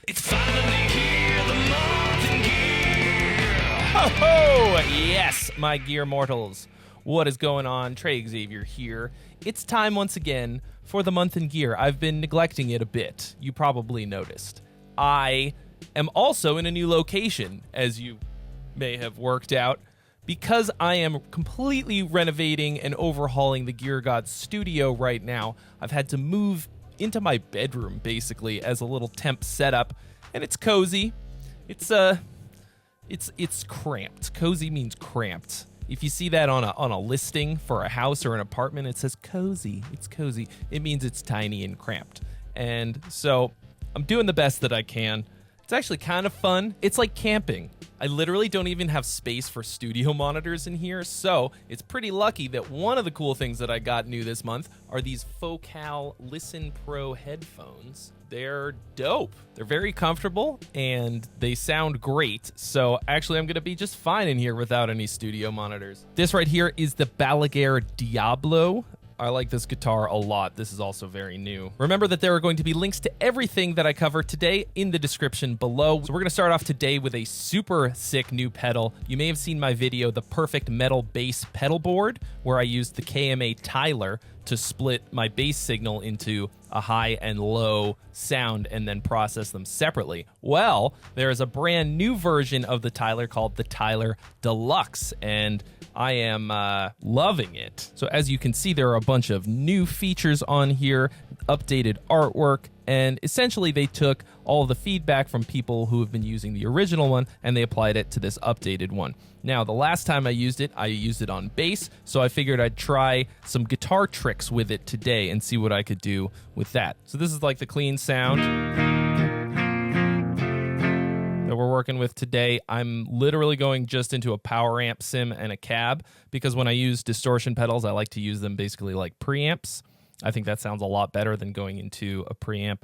It's finally here, the month in gear. Ho ho! Yes, my gear mortals. What is going on? Trey Xavier here. It's time once again for the month in gear. I've been neglecting it a bit. You probably noticed. I am also in a new location, as you may have worked out, because I am completely renovating and overhauling the Gear God studio right now. I've had to move into my bedroom, basically, as a little temp setup, and it's cozy. It's cramped. Cozy means cramped. If you see that on a listing for a house or an apartment, it says cozy. It's cozy. It means it's tiny and cramped. And so I'm doing the best that I can. It's actually kind of fun. It's like camping. I literally don't even have space for studio monitors in here, so it's pretty lucky that one of the cool things that I got new this month are these Focal Listen Pro headphones. They're dope. They're very comfortable, and they sound great, so actually I'm going to be just fine in here without any studio monitors. This right here is the Balaguer Diablo. I like this guitar a lot. This is also very new. Remember that there are going to be links to everything that I cover today in the description below. So we're going to start off today with a super sick new pedal. You may have seen my video, The Perfect Metal Bass Pedal Board, where I used the KMA Tyler to split my bass signal into a high and low sound and then process them separately. Well, there is a brand new version of the Tyler called the Tyler Deluxe, and I am loving it. So as you can see, there are a bunch of new features on here, updated artwork, and essentially they took all of the feedback from people who have been using the original one and they applied it to this updated one. Now, the last time I used it on bass, so I figured I'd try some guitar tricks with it today and see what I could do with that. So this is like the clean sound that we're working with today. I'm literally going just into a power amp sim and a cab, because when I use distortion pedals, I like to use them basically like preamps. I think that sounds a lot better than going into a preamp.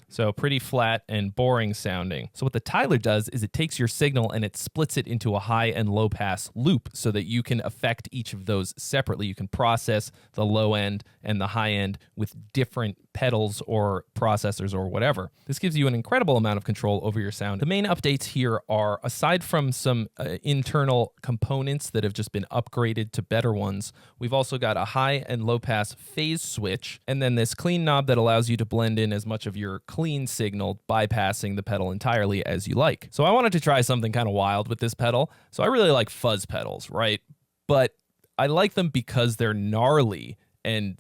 So pretty flat and boring sounding. So what the Tyler does is it takes your signal and it splits it into a high and low pass loop so that you can affect each of those separately. You can process the low end and the high end with different pedals or processors or whatever. This gives you an incredible amount of control over your sound. The main updates here are, aside from some internal components that have just been upgraded to better ones, we've also got a high and low pass phase switch, and then this clean knob that allows you to blend in as much of your clean signal, bypassing the pedal entirely as you like. So I wanted to try something kind of wild with this pedal. So I really like fuzz pedals, right? But I like them because they're gnarly and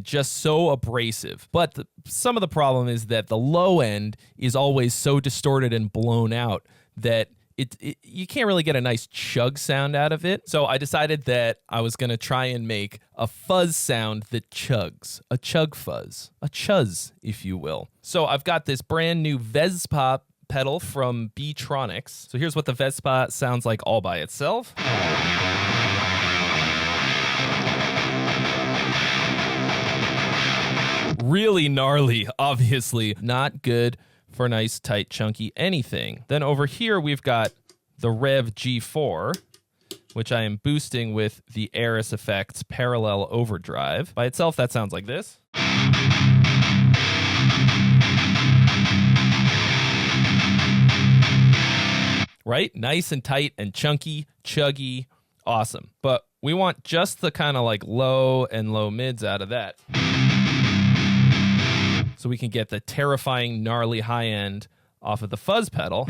just so abrasive. But some of the problem is that the low end is always so distorted and blown out that you can't really get a nice chug sound out of it. So I decided that I was going to try and make a fuzz sound that chugs, a chug fuzz, a chuzz, if you will. So I've got this brand new Vezzpa pedal from Beetronics. So here's what the Vezzpa sounds like all by itself. Really gnarly, obviously. Not good for nice, tight, chunky anything. Then over here, we've got the Rev G4, which I am boosting with the Aris Effects Parallel Overdrive. By itself, that sounds like this. Right? Nice and tight and chunky, chuggy, awesome. But we want just the kind of like low and low mids out of that, so we can get the terrifying, gnarly high end off of the fuzz pedal.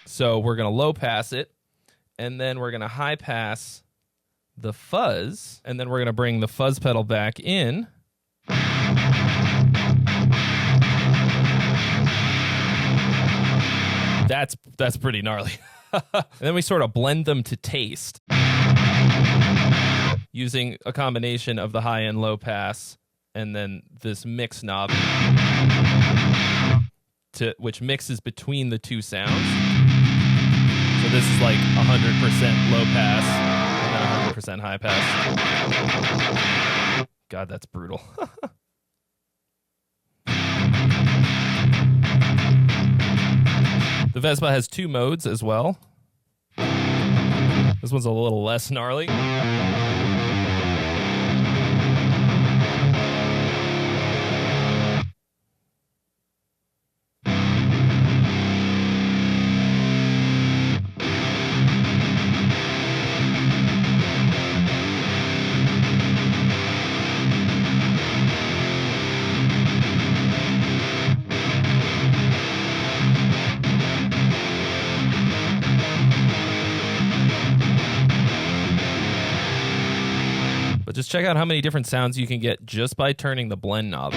So we're gonna low pass it, and then we're gonna high pass the fuzz, and then we're gonna bring the fuzz pedal back in. That's pretty gnarly. And then we sort of blend them to taste, using a combination of the high and low pass and then this mix knob, which mixes between the two sounds. So this is like 100% low pass and then 100% high pass. God, that's brutal. The Vezzpa has 2 modes as well. This one's a little less gnarly. Let's check out how many different sounds you can get just by turning the blend knob.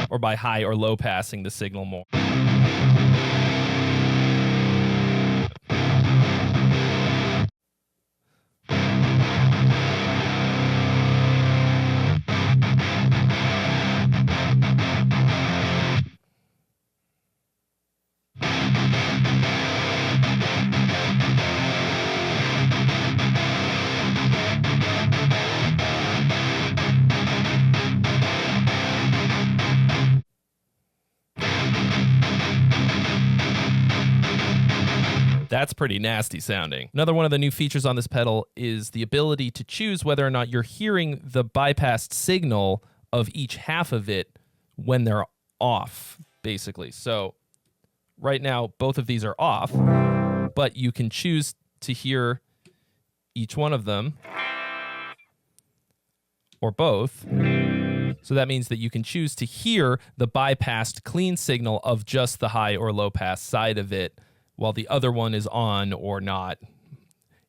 Or by high or low passing the signal more. That's pretty nasty sounding. Another one of the new features on this pedal is the ability to choose whether or not you're hearing the bypassed signal of each half of it when they're off, basically. So right now, both of these are off, but you can choose to hear each one of them or both. So that means that you can choose to hear the bypassed clean signal of just the high or low pass side of it while the other one is on or not.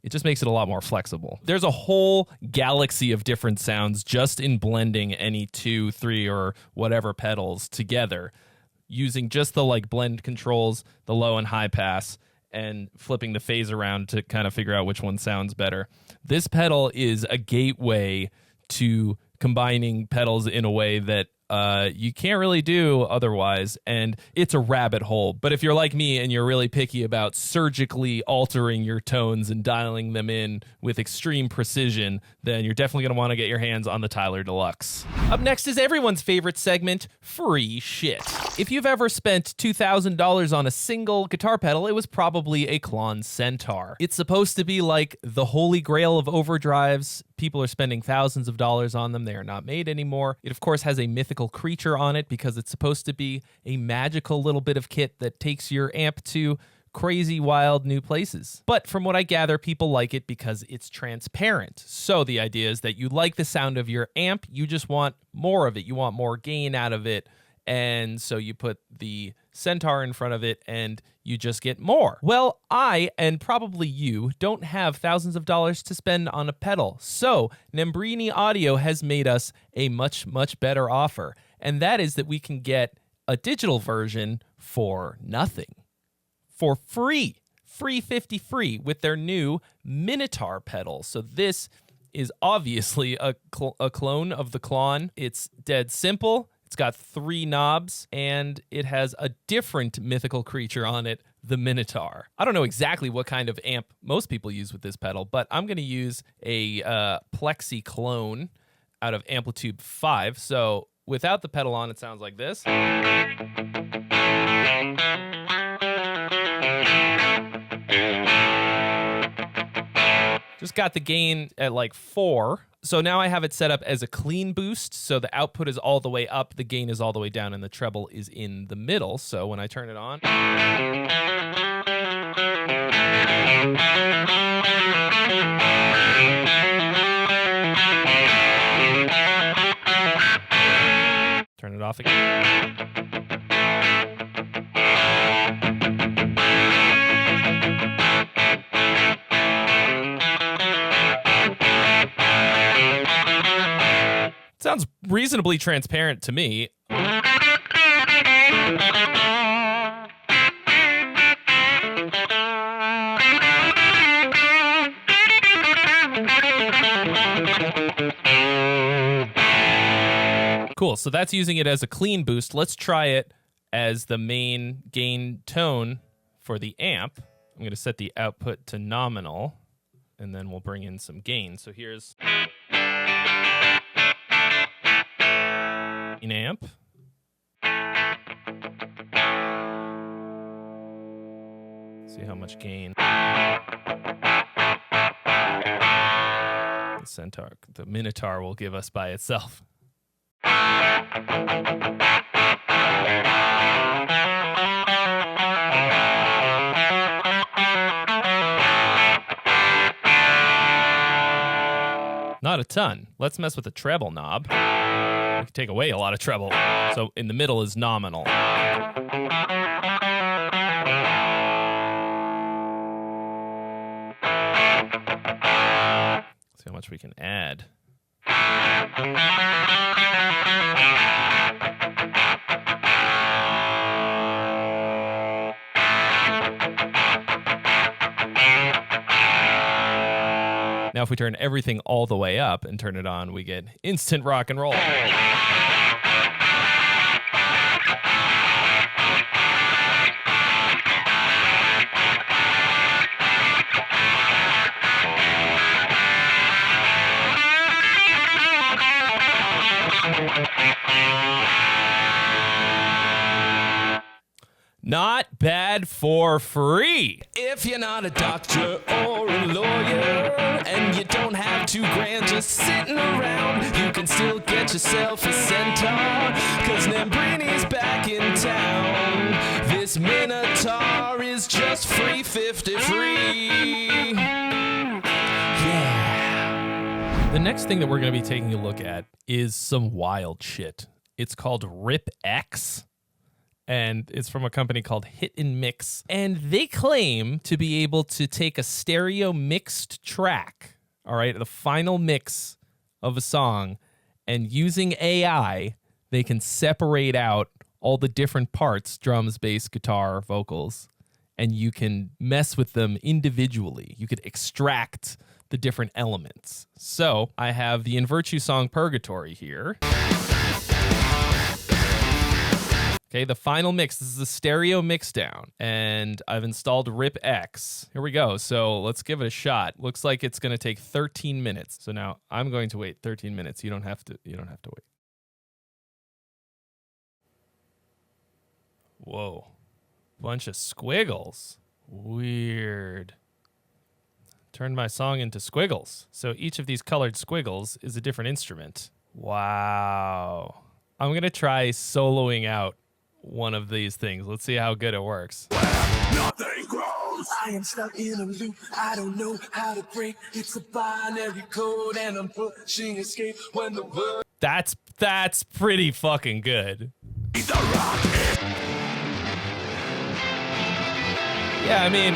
It just makes it a lot more flexible. There's a whole galaxy of different sounds just in blending any 2, 3, or whatever pedals together using just the like blend controls, the low and high pass, and flipping the phase around to kind of figure out which one sounds better. This pedal is a gateway to combining pedals in a way that you can't really do otherwise, and it's a rabbit hole. But if you're like me and you're really picky about surgically altering your tones and dialing them in with extreme precision, then you're definitely going to want to get your hands on the Tyler Deluxe. Up next is everyone's favorite segment, Free Shit. If you've ever spent $2,000 on a single guitar pedal, it was probably a Klon Centaur. It's supposed to be like the holy grail of overdrives. People are spending thousands of dollars on them. They are not made anymore. It, of course, has a mythical creature on it because it's supposed to be a magical little bit of kit that takes your amp to crazy, wild new places. But from what I gather, people like it because it's transparent. So the idea is that you like the sound of your amp, you just want more of it. You want more gain out of it. And so you put the Centaur in front of it and you just get more. Well, I, and probably you, don't have thousands of dollars to spend on a pedal. So Nembrini Audio has made us a much, much better offer. And that is that we can get a digital version for nothing. For free. Free 50 free with their new Minotaur pedal. So this is obviously a clone of the Klon. It's dead simple. It's got 3 knobs, and it has a different mythical creature on it, the Minotaur. I don't know exactly what kind of amp most people use with this pedal, but I'm going to use a Plexi clone out of Amplitude 5. So without the pedal on, it sounds like this. Just got the gain at like 4. So now I have it set up as a clean boost. So the output is all the way up, the gain is all the way down, and the treble is in the middle. So when I turn it on, turn it off again. Sounds reasonably transparent to me. Cool, so that's using it as a clean boost. Let's try it as the main gain tone for the amp. I'm going to set the output to nominal, and then we'll bring in some gain. So here's an amp. See how much gain the Centaur, the Minotaur will give us by itself. Not a ton. Let's mess with the treble knob. We can take away a lot of treble. So in the middle is nominal. much we can add. Now, if we turn everything all the way up and turn it on, we get instant rock and roll. Not bad for free. If you're not a doctor or a lawyer, and you don't have $2,000 just sitting around, you can still get yourself a centaur, cause Nembrini's back in town. This Minotaur is just free 50 free. Yeah. The next thing that we're going to be taking a look at is some wild shit. It's called RipX. And it's from a company called Hit and Mix. And they claim to be able to take a stereo mixed track, all right, the final mix of a song, and using AI, they can separate out all the different parts, drums, bass, guitar, vocals, and you can mess with them individually. You could extract the different elements. So I have the In Virtue song Purgatory here. Okay, the final mix. This is a stereo mix down, and I've installed RipX. Here we go. So let's give it a shot. Looks like it's going to take 13 minutes. So now I'm going to wait 13 minutes. You don't have to wait. Whoa. Bunch of squiggles. Weird. Turned my song into squiggles. So each of these colored squiggles is a different instrument. Wow. I'm going to try soloing out one of these things. Let's see how good it works. Nothing grows. I am stuck in a loop. I don't know how to break. It's a binary code, and I'm pushing escape when the word. That's pretty fucking good. Yeah, I mean,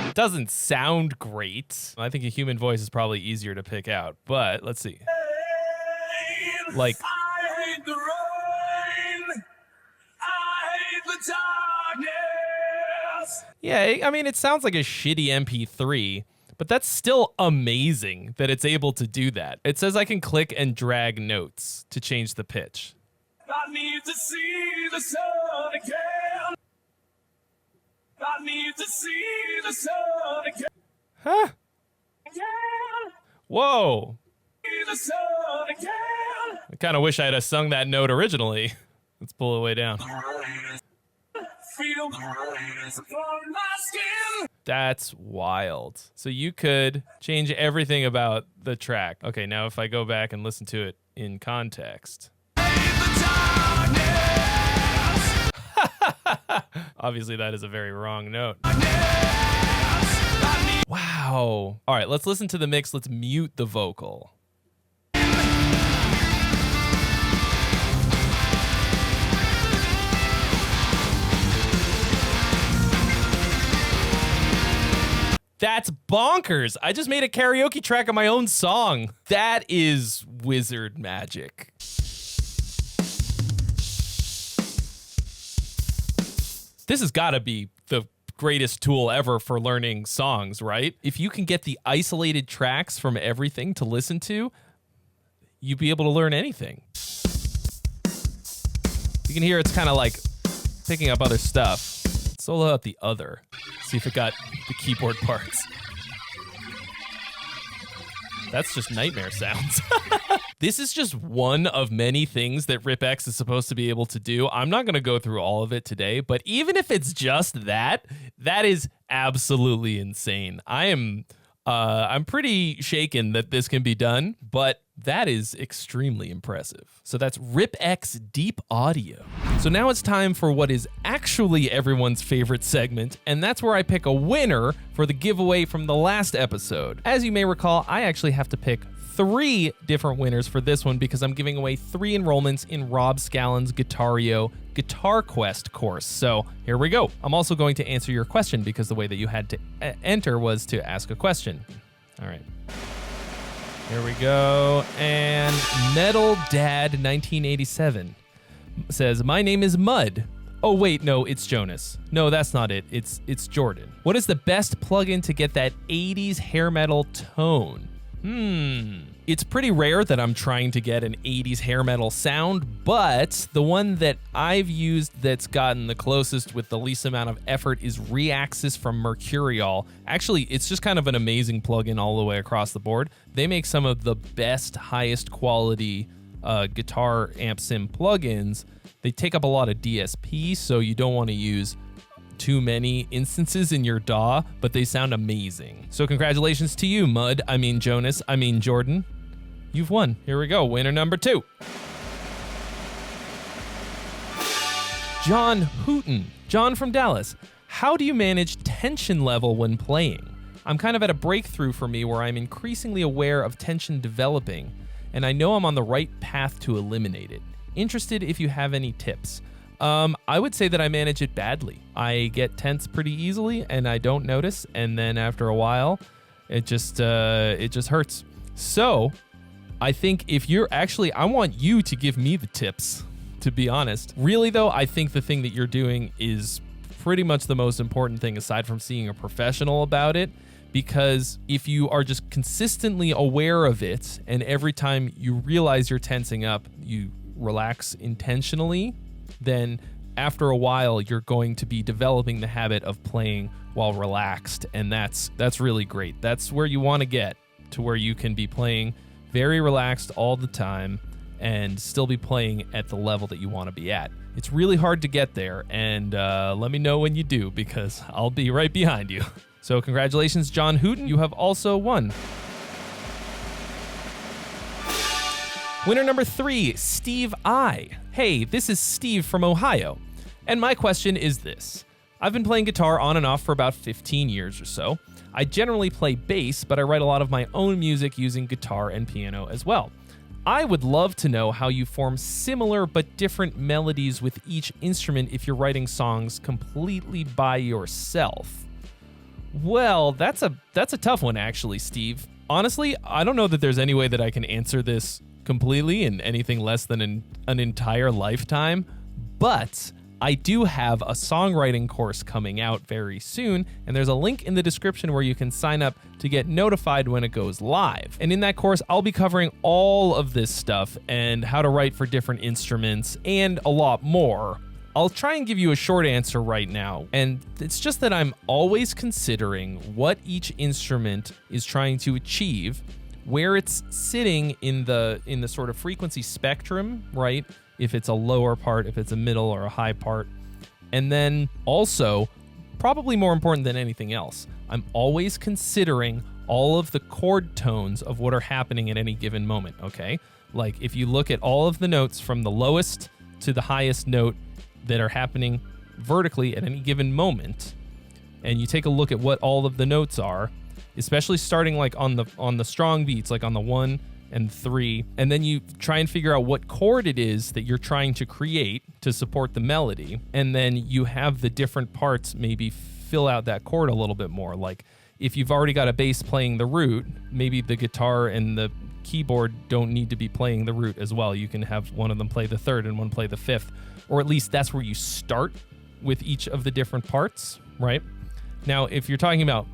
it doesn't sound great. I think a human voice is probably easier to pick out, but let's see. Like, I hate the rain. I hate the darkness. yeah, I mean, it sounds like a shitty MP3, but that's still amazing that it's able to do that. It says I can click and drag notes to change the pitch. I need to see the sun again. I need to see the sun again. Huh? Again. Whoa. See the sun again. I kind of wish I had sung that note originally. Let's pull it way down. Feel my skin. That's wild. So you could change everything about the track. Okay, now if I go back and listen to it in context. Obviously, that is a very wrong note. Wow. All right, let's listen to the mix. Let's mute the vocal. That's bonkers. I just made a karaoke track of my own song. That is wizard magic. This has got to be the greatest tool ever for learning songs, right? If you can get the isolated tracks from everything to listen to, you'd be able to learn anything. You can hear it's kind of like picking up other stuff. Solo out the other. See if it got the keyboard parts. That's just nightmare sounds. This is just one of many things that RipX is supposed to be able to do. I'm not going to go through all of it today, but even if it's just that, that is absolutely insane. I'm pretty shaken that this can be done, but that is extremely impressive. So that's RipX Deep Audio. So now it's time for what is actually everyone's favorite segment, and that's where I pick a winner for the giveaway from the last episode. As you may recall, I actually have to pick 3 different winners for this one because I'm giving away 3 enrollments in Rob Scallon's Guitario Guitar Quest course. So here we go. I'm also going to answer your question because the way that you had to enter was to ask a question. All right. Here we go. And Metal Dad 1987 says, my name is Mud. Oh, wait, no, it's Jonas. No, that's not it. It's Jordan. What is the best plugin to get that 80s hair metal tone? It's pretty rare that I'm trying to get an 80s hair metal sound, but the one that I've used that's gotten the closest with the least amount of effort is Reaxis from Mercuriall. Actually, it's just kind of an amazing plugin all the way across the board. They make some of the best, highest quality guitar amp sim plugins. They take up a lot of DSP, so you don't want to use too many instances in your DAW, but they sound amazing. So congratulations to you, Jordan. You've won. Here we go. Winner number 2. John Hooten. John from Dallas. How do you manage tension level when playing? I'm kind of at a breakthrough for me where I'm increasingly aware of tension developing, and I know I'm on the right path to eliminate it. Interested if you have any tips. I would say that I manage it badly. I get tense pretty easily and I don't notice, and then after a while, it just hurts. So I think if you're actually, I want you to give me the tips, to be honest. Really though, I think the thing that you're doing is pretty much the most important thing aside from seeing a professional about it, because if you are just consistently aware of it and every time you realize you're tensing up, you relax intentionally, then after a while you're going to be developing the habit of playing while relaxed, and that's really great. That's where you want to get to, where you can be playing very relaxed all the time and still be playing at the level that you want to be at. It's really hard to get there, and let me know when you do because I'll be right behind you. So congratulations, John Hooten. You have also won. Winner number 3, Steve I. Hey, this is Steve from Ohio. And my question is this. I've been playing guitar on and off for about 15 years or so. I generally play bass, but I write a lot of my own music using guitar and piano as well. I would love to know how you form similar but different melodies with each instrument if you're writing songs completely by yourself. Well, that's a tough one actually, Steve. Honestly, I don't know that there's any way that I can answer this completely in anything less than an entire lifetime, but I do have a songwriting course coming out very soon, and there's a link in the description where you can sign up to get notified when it goes live. And in that course, I'll be covering all of this stuff and how to write for different instruments and a lot more. I'll try and give you a short answer right now, and it's just that I'm always considering what each instrument is trying to achieve, where it's sitting in the sort of frequency spectrum, right? If it's a lower part, if it's a middle or a high part. And then also, probably more important than anything else, I'm always considering all of the chord tones of what are happening at any given moment, okay? Like if you look at all of the notes from the lowest to the highest note that are happening vertically at any given moment, and you take a look at what all of the notes are, especially starting like on the strong beats, like on the 1 and 3, and then you try and figure out what chord it is that you're trying to create to support the melody, and then you have the different parts maybe fill out that chord a little bit more. Like if you've already got a bass playing the root, maybe the guitar and the keyboard don't need to be playing the root as well. You can have one of them play the 3rd and one play the 5th, or at least that's where you start with each of the different parts, right? Now, if you're talking about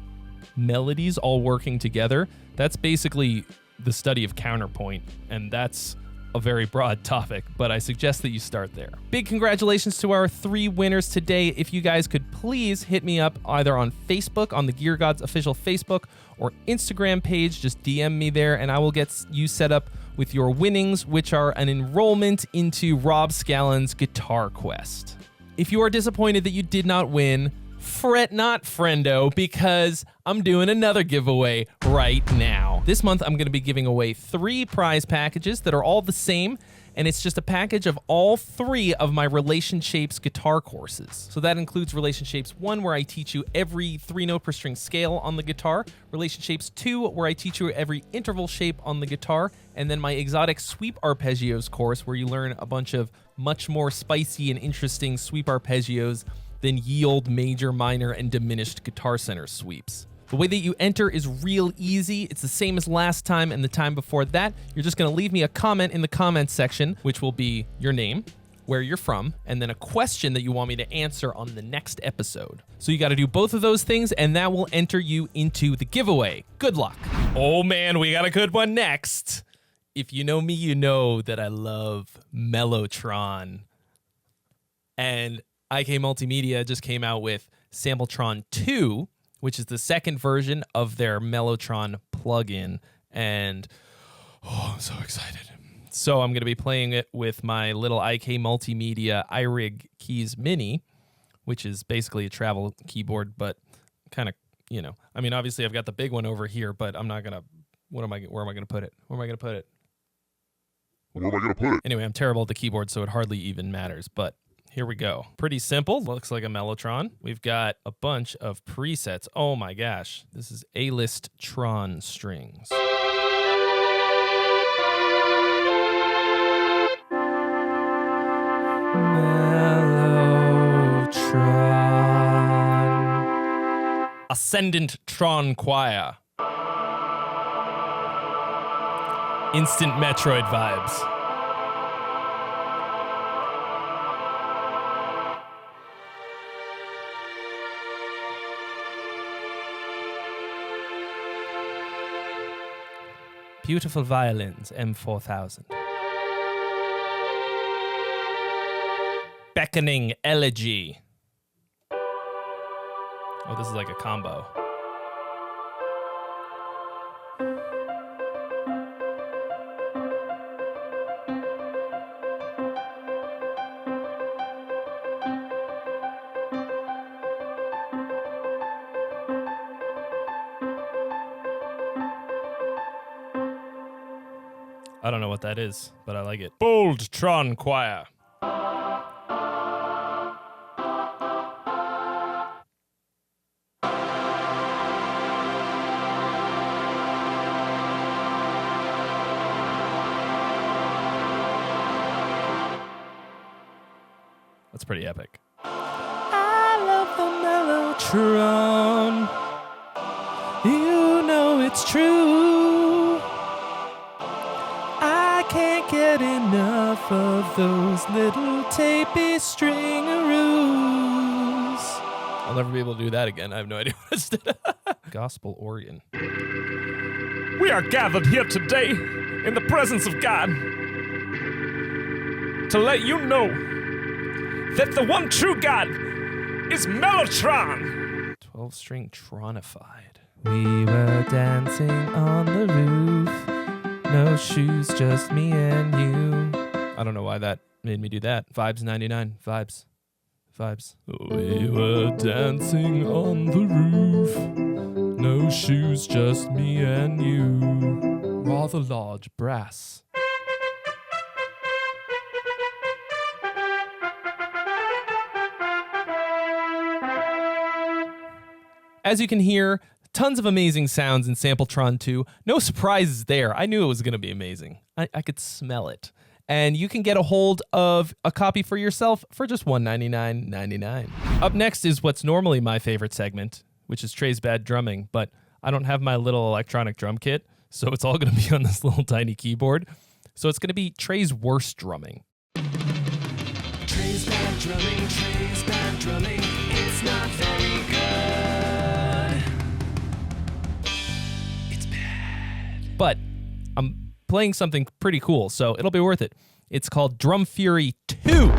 melodies all working together, that's basically the study of counterpoint, and that's a very broad topic, but I suggest that you start there. Big congratulations to our 3 winners today. If you guys could please hit me up either on Facebook, on the Gear Gods official Facebook, or Instagram page, just DM me there and I will get you set up with your winnings, which are an enrollment into Rob Scallon's Guitar Quest. If you are disappointed that you did not win, fret not, friendo, because I'm doing another giveaway right now. This month, I'm going to be giving away 3 prize packages that are all the same, and it's just a package of all 3 of my Relation Shapes guitar courses. So that includes Relation Shapes 1, where I teach you every 3-note per string scale on the guitar, Relation Shapes 2, where I teach you every interval shape on the guitar, and then my Exotic Sweep Arpeggios course, where you learn a bunch of much more spicy and interesting sweep arpeggios than ye olde major, minor, and diminished guitar center sweeps. The way that you enter is real easy. It's the same as last time and the time before that. You're just gonna leave me a comment in the comments section, which will be your name, where you're from, and then a question that you want me to answer on the next episode. So you gotta do both of those things, and that will enter you into the giveaway. Good luck. Oh man, we got a good one next. If you know me, you know that I love Mellotron. And IK Multimedia just came out with Sampletron 2, which is the second version of their Mellotron plugin. And I'm so excited. So I'm going to be playing it with my little IK Multimedia iRig Keys Mini, which is basically a travel keyboard, but kind of, you know, I mean, obviously I've got the big one over here, but I'm not going to, where am I going to put it? Where am I going to put it? Where am I going to put it? Anyway, I'm terrible at the keyboard, so it hardly even matters, but here we go. Pretty simple. Looks like a Mellotron. We've got a bunch of presets. Oh my gosh. This is A-list Tron strings. Mellotron. Ascendant Tron Choir. Instant Metroid vibes. Beautiful violins, M4000. Beckoning Elegy. Oh, this is like a combo. I don't know what that is, but I like it. Bold Tron Choir. That's pretty epic. I love the Mellotron. You know it's true. I can't get enough of those little tapey stringaroos. I'll never be able to do that again. I have no idea what I did. Gospel organ. We are gathered here today in the presence of God to let you know that the one true God is Mellotron. 12-string tronified. We were dancing on the roof. No shoes, just me and you. I don't know why that made me do that. Vibes 99. Vibes. We were dancing on the roof. No shoes, just me and you. Rather large brass. As you can hear, tons of amazing sounds in Sampletron 2. No surprises there. I knew it was going to be amazing. I could smell it. And you can get a hold of a copy for yourself for just $199.99. Up next is what's normally my favorite segment, which is Trey's Bad Drumming, but I don't have my little electronic drum kit, so it's all going to be on this little tiny keyboard. So it's going to be Trey's Worst Drumming. Trey's bad drumming, Trey's bad drumming. It's not very good. But I'm playing something pretty cool, so it'll be worth it. It's called Drum Fury 2.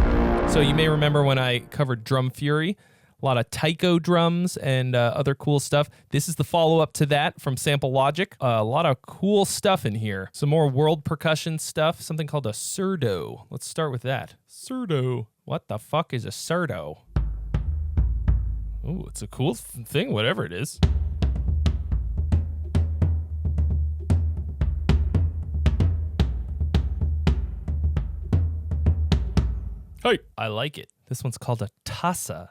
So you may remember when I covered Drum Fury, a lot of taiko drums and other cool stuff. This is the follow-up to that from Sample Logic. A lot of cool stuff in here. Some more world percussion stuff, something called a surdo. Let's start with that. Surdo. What the fuck is a surdo? Ooh, it's a cool thing, whatever it is. Hey, I like it. This one's called a Tassa.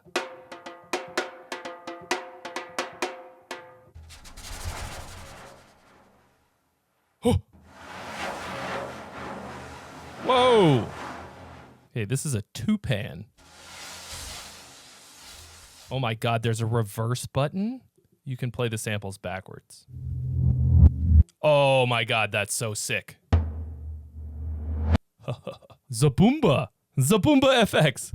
Oh. Whoa. Okay, this is a two-pan. Oh my God, there's a reverse button. You can play the samples backwards. Oh my God, that's so sick. Zaboomba. Zaboomba FX.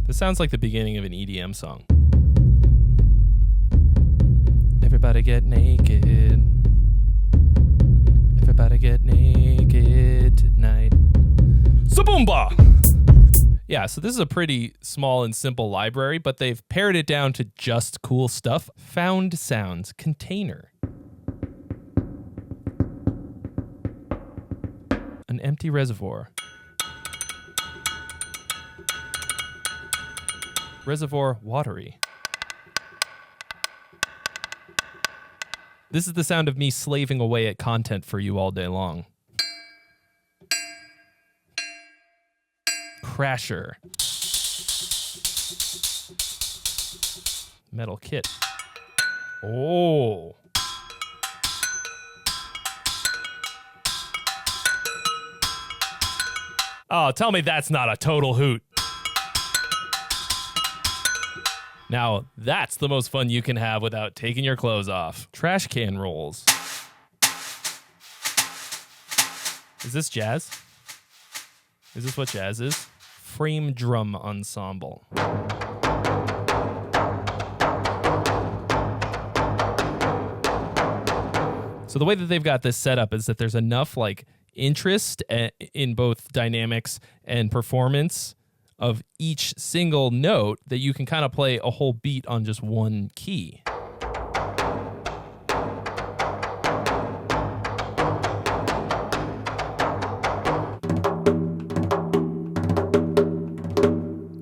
This sounds like the beginning of an EDM song. Everybody get naked. Everybody get naked tonight. Zaboomba! Yeah, so this is a pretty small and simple library, but they've pared it down to just cool stuff. Found sounds container. An empty reservoir. Reservoir watery. This is the sound of me slaving away at content for you all day long. Crasher. Metal kit. Oh. Oh, tell me that's not a total hoot. Now, that's the most fun you can have without taking your clothes off. Trash can rolls. Is this jazz? Is this what jazz is? Frame drum ensemble. So the way that they've got this set up is that there's enough like interest in both dynamics and performance of each single note that you can kind of play a whole beat on just one key.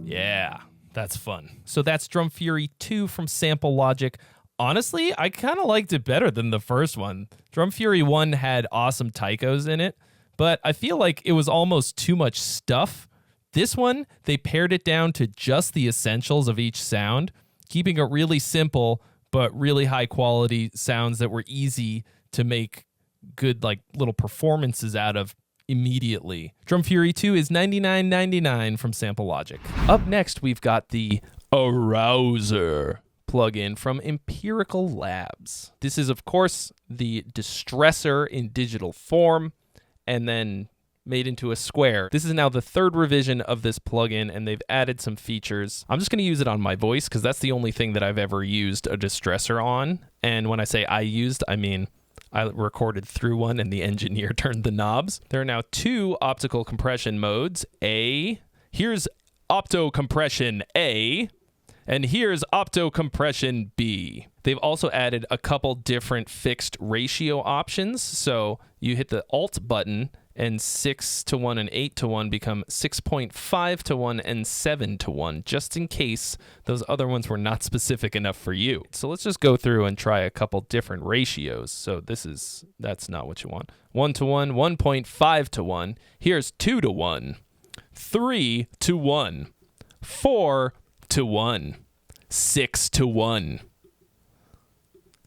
Yeah, that's fun. So that's Drum Fury 2 from Sample Logic. Honestly, I kind of liked it better than the first one. Drum Fury 1 had awesome taikos in it, but I feel like it was almost too much stuff. This one, they pared it down to just the essentials of each sound, keeping it really simple, but really high quality sounds that were easy to make good like little performances out of immediately. Drum Fury 2 is $99.99 from Sample Logic. Up next, we've got the Arouser plugin from Empirical Labs. This is, of course, the Distressor in digital form, and then made into a square. This is now the third revision of this plugin, and they've added some features. I'm just going to use it on my voice because that's the only thing that I've ever used a Distressor on. And when I say I used, I mean I recorded through one and the engineer turned the knobs. There are now two optical compression modes. Here's opto compression A, and here's opto compression B. They've also added a couple different fixed ratio options. So you hit the Alt button and 6:1 and 8:1 become 6.5:1 and 7:1, just in case those other ones were not specific enough for you. So let's just go through and try a couple different ratios. So that's not what you want. 1:1, 1.5:1. Here's 2:1, 3:1, 4:1, 6:1.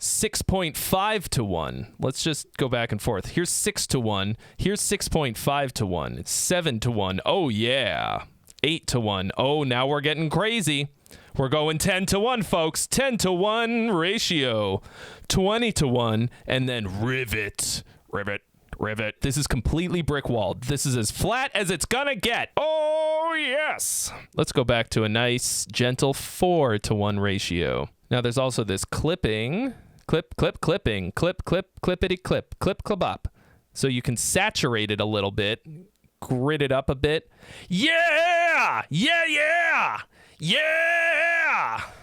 6.5:1. Let's just go back and forth. Here's 6:1. Here's 6.5:1. It's 7:1. Oh, yeah. 8:1. Oh, now we're getting crazy. We're going 10:1, folks. 10:1 ratio. 20:1. And then rivet. This is completely brick walled. This is as flat as it's gonna get. Oh, yes. Let's go back to a nice, gentle 4:1 ratio. Now, there's also this clipping. Clippity clip up. So you can saturate it a little bit, grit it up a bit. Yeah!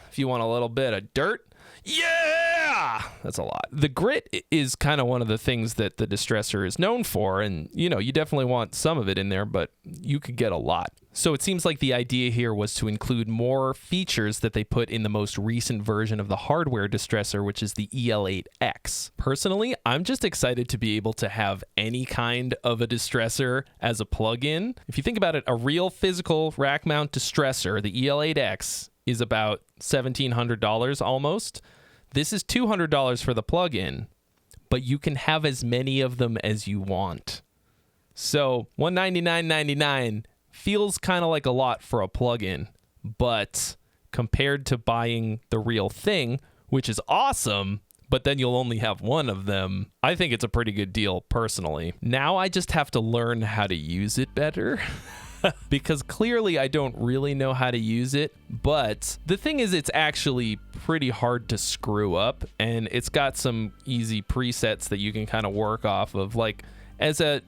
If you want a little bit of dirt, Yeah! That's a lot. The grit is kind of one of the things that the Distressor is known for, and you definitely want some of it in there, but you could get a lot. So it seems like the idea here was to include more features that they put in the most recent version of the hardware Distressor, which is the EL8X. Personally, I'm just excited to be able to have any kind of a Distressor as a plugin. If you think about it, a real physical rack mount Distressor, the EL8X, is about $1,700 almost. This is $200 for the plugin, but you can have as many of them as you want. So $199.99 feels kind of like a lot for a plugin, but compared to buying the real thing, which is awesome, but then you'll only have one of them, I think it's a pretty good deal personally. Now I just have to learn how to use it better. Because clearly I don't really know how to use it, but the thing is it's actually pretty hard to screw up, and it's got some easy presets that you can kind of work off of. Like, as a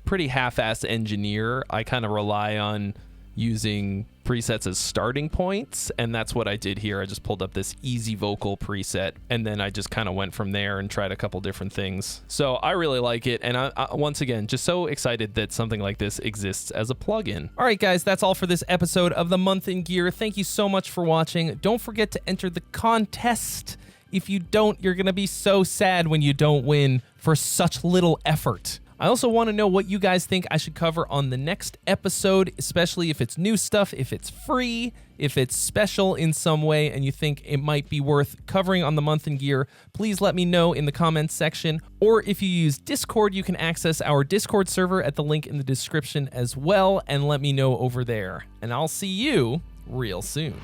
pretty half-assed engineer, I kind of rely on using presets as starting points, and that's what I did here. I just pulled up this easy vocal preset, and then I just kind of went from there and tried a couple different things. So I really like it, and I once again, just so excited that something like this exists as a plugin. All right, guys, that's all for this episode of The Month in Gear. Thank you so much for watching. Don't forget to enter the contest. If you don't, you're going to be so sad when you don't win for such little effort. I also want to know what you guys think I should cover on the next episode, especially if it's new stuff, if it's free, if it's special in some way, and you think it might be worth covering on The Month in Gear. Please let me know in the comments section. Or if you use Discord, you can access our Discord server at the link in the description as well, and let me know over there. And I'll see you real soon.